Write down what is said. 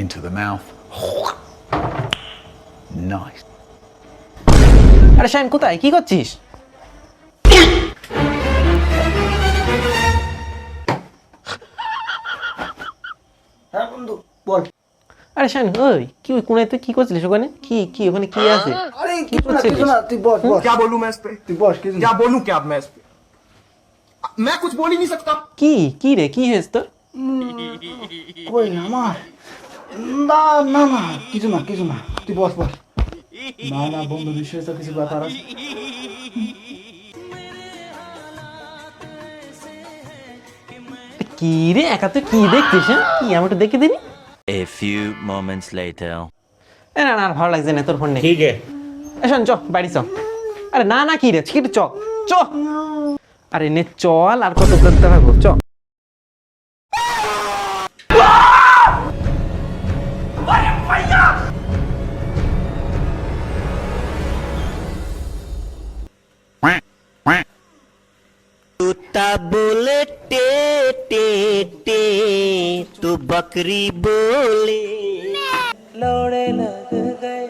Into the mouth. Nice. আরে shine কোথায়, কি করছিস? হ্যাঁ বন্ধু বল। আরে শাইন ওই কি ওই কোণায় তুই কি করছিলিস ওখানে? কি কি ওখানে কি আছে? আরে কি কিছু না করছিলিস? কিছু না, তুই বস বস। क्या बोलूं मैं इस पे? তুই বস কিছু না। क्या बोलूं क्या मैं इस पे? मैं कुछ बोल ही नहीं सकता। কি কি রে, কি হয়েছে তোর? কই আমার না না না কিছু না কিছু না, তুই বস বস। না না বন্ধু নিশ্চয়ই তো কিছু ব্যাপার আছে। কি রে একা তুই কি দেখছিস? হ্যাঁ কি আমি একটু দেখে দিবি? A few moments later. না না আর ভালো লাগছে না তোর ফোন নেই। ठीक है। শোন চ বাড়ি চ। আরে না না কি রে কি চ চ। আরে নে চল আর কত করতে পারবো চ। कुत्ता बोले टे टे टे तो बकरी बोले लौड़े लग गए